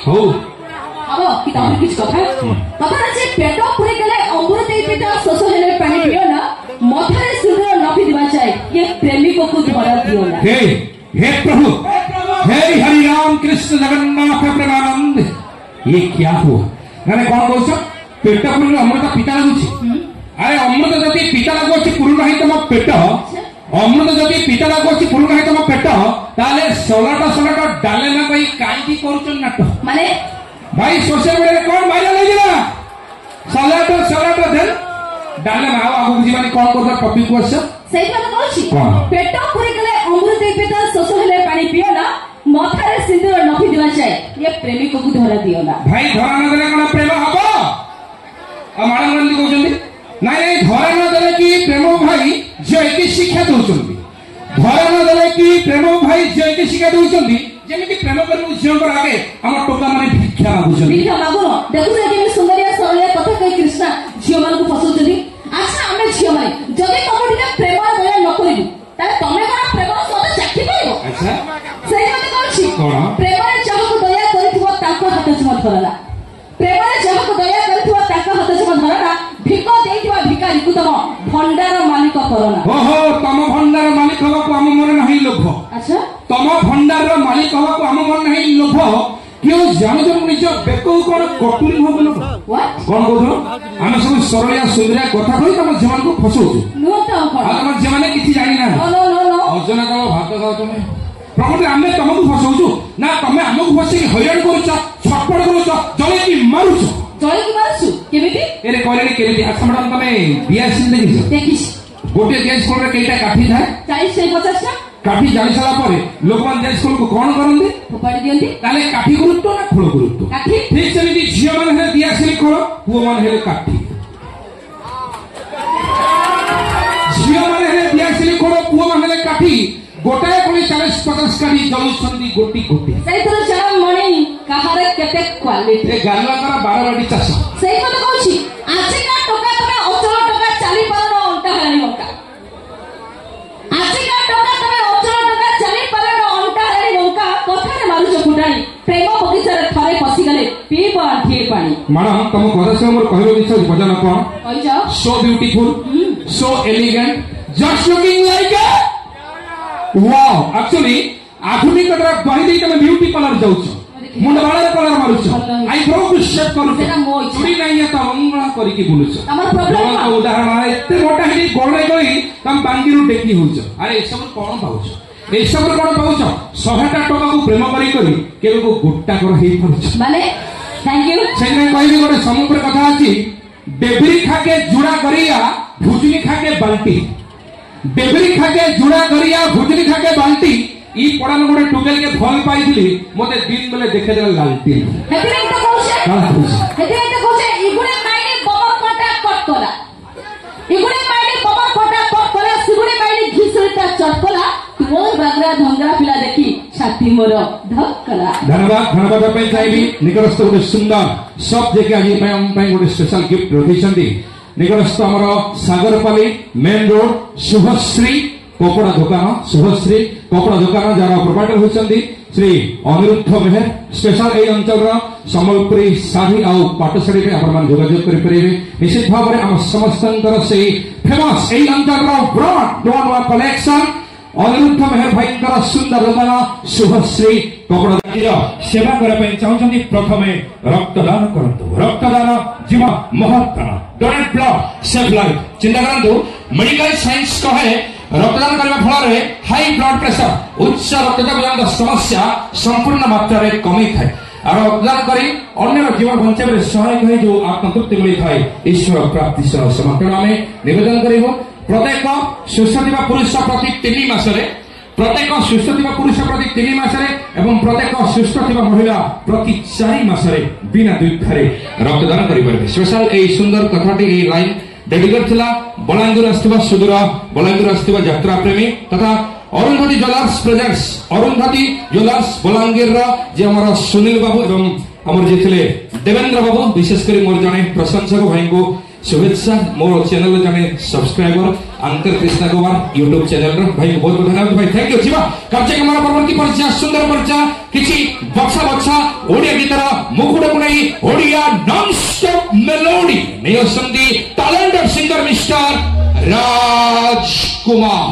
हो अब कि तमर किछ कथा जे पेट पुरे गेले अमृत ए पेट शोष हेले पानी पियो ना मथारे सिंदूर नफी दिबा चाहे ये प्रेमिक को धरा दियो ना। हे प्रभु हे हरि राम कृष्ण जगन्नाथ प्रेमानंद ये क्या हुआ मैंने कौन बोल पेट पुरे अमृत पिता लगुची अरे अमृत जदि पिता लगुची पुरुष ही तुम पेट अमृत जदि पिता लगुची पुरुष ही तुम पेट ताले सलाट डाले ना भाई काई करूचन नाट माने भाई सोशल मीडिया कौन वायरल हो गया सलाट देन डाले ना आगु जीवानी कौन करता टॉपिक को सही बात कहछि पेट पुरे गेले अमृत ए पेट शोष हेले पानी पियो ना मथारे सिंदूर नफी दिबा चाहे ये प्रेमिक को धरा दियो ना। भाई धरा न देले कोन प्रेम हबो आ माडम नंदी कहउछन्ती नहीं धरा न देले कि प्रेम भाई जे की शिक्षा दउछन्ती धरा न देले कि प्रेम भाई जे की शिक्षा दउछन्ती जेमिति प्रेम करनु झियो कर आगे हम टोका माने भिक्षा मागुछन्ती भिक्षा मागुनो देखु जे कि सुंदरिया सरले कथा कहि कृष्ण झियो मान को फसउछन्ती। अच्छा हमें झियो माने जदि तम टिके प्रेम दया न करिबु ताले तमे कोन प्रेम स्वाद चाखि पाइबो। अच्छा सही बात कहछि प्रेम रे जहाको दया करिथिबो ताको हाथ चुमा धरला प्रेम रे जहाको दया करिथिबो ताको हाथ चुमा धरला भिक देइथिबा भिकारी को तम भंडार मालिक करना। ओहो तम भंडार मालिक हवा को हम मन नहीं लोभ। अच्छा तम भंडार मालिक हवा को हम मन नहीं लोभ क्यों जानो जब निज बेको कोन कटुरी हो बोलो कोन कहथो हम सब सरलिया सुंदरिया कथा कहि तम जीवन को फसौछु नो त कोन हम जीवन किछि जानि ना नो नो नो अर्जुन कहो भात खाओ तुमे प्रभु आमे तुमको फसौछु ना तमे हमको फसी हैरान करूछ छटपट करूछ जले की मारुछ केमिति एरे कहले केमिति अच्छा मैडम तमे बिया सीन देखिस गोटे गैस स्कूल रे केटा काठी थाए 40 से 50 टा काठी जानि साला परे लोकमान गैस स्कूल को कोन करंदी फोपाडी दियंती ताले काठी गुरुत्व ना खोल गुरुत्व काठी ठीक सेमिति झियो माने हे बिया सीन खोल पुओ माने हे काठी झियो माने हे बिया सीन खोल पुओ माने हे काठी गोटाए कोनी 40-50 काठी जलुछंदी गोटी गोटी सही तो जरा मणी कहारे केते क्वालिटी ए गालवा करा 12 बाटी चाष सही मत कहछि आजि का टका तमे अचल टका चाली पारो अंटा हानी अंटा आजि का टका तमे अचल टका चाली पारो अंटा हानी अंटा कथा रे मारुछ फुटाणी प्रेम बगीचा रे थरे फसी गले पीब आठी पानी मैडम तुम कथा से मोर कहलो दिस भजन कोन कहिजा so beautiful so elegant just looking like a wow actually आधुनिक कथा कहि देई तमे ब्यूटी पार्लर जाउछ मुंड बाळा कलर मारुछ आई ब्रो को शेप करू सेटा मो चुड़ी नाही या त मंगला करी के बुलुछ हमर प्रॉब्लम का उदाहरण एते मोटा हेली गोळे गई तम बांगीरु टेकी होछ अरे ए सब कोन पाउछ ए सब कोन पाउछ 100 टा टका को प्रेम करी करी केबे को गोटा कर हेई पड़छ माने थैंक यू सेने कहबी गोटे समुद्र कथा अछि डेबरी खाके जुड़ा करिया भुजनी खाके बाल्टी डेबरी खाके जुड़ा करिया भुजनी खाके बाल्टी ई पड़ान गोटे टुकेल के भल पाइथिली मते दिन बेले देखे देला लालटी हेतिरे तो कहछे हेतिरे तो कहछे इगुडे माइने बबर कोटा कट कला इगुडे माइने बबर कोटा कट कला सिगुडे माइने घिसुटा चटकला मोर बागरा धंगरा पिला देखि छाती मोर धक्कला। धन्यवाद पे चाइबी निकटस्थ गोटे सुंदर सब जे के आजि पे हम पे गोटे स्पेशल गिफ्ट रखिसंती निकटस्थ हमर सागरपाली मेन रोड शुभश्री कपड़ा दुकान शुभश्री कपड़ा दुकान जार प्रोपाइटर होती श्री अनिरुद्ध मेहर स्पेशल ए अंचल संबलपुरी शाढ़ी आ पाट शाढ़ी जोगाजोग करेंगे निश्चित भाव में आम समस्त से फेमस ए अंचल ब्रॉड नवा कलेक्शन अनिरुद्ध मेहर भाई सुंदर दुकान शुभश्री कपड़ा सेवा करने चाहते प्रथमे रक्तदान करंतु रक्तदान जीवन महत्व डोनेट ब्लड सेव लाइफ चिंता करंतु मेडिकल साइंस कहे रक्तदान करने फल हाई ब्लड प्रेशर उच्च रक्तचाप समस्या संपूर्ण मात्रा रे कमी थाए और रक्तदान करी अन्य जीवन बचावे सहायक है जो आत्मतृप्ति मिलता है ईश्वर प्राप्ति सह समर्पण आम निवेदन करूँ प्रत्येक सुस्थ पुरुष प्रति 3 मासरे प्रत्येक सुस्थ पुरुष प्रति 3 मासरे एवं प्रत्येक सुस्थ महिला प्रति 4 मासरे बिना द्विधारे रक्तदान करेंगे स्पेशल ए सुंदर कथाटी ए लाइन डेडिकेट थिला बलांगीर आस्थिबा सुदूर बलांगीर आस्थिबा यात्रा प्रेमी तथा Arundhati jewellers presents Arundhati jewellers Balangir जे हमर सुनील बाबू एवं हमर जे थिले देवेंद्र बाबू विशेष करी मोर जने प्रशंसक भाई को शुभेच्छा मोर चैनल जने subscriber anchor Krishna Kumar YouTube channel भाई बहुत बहुत धन्यवाद भाई थैंक यू जीवा कार्यक्रम परवर्ती पर्चा सुंदर पर्चा किछि बक्सा बक्सा ओडिया गीतर मुकुट कुनै ओडिया नॉन स्टॉप मेलोडी नेयोसंदी टैलेंटेड सिंगर मिस्टर राजकुमार।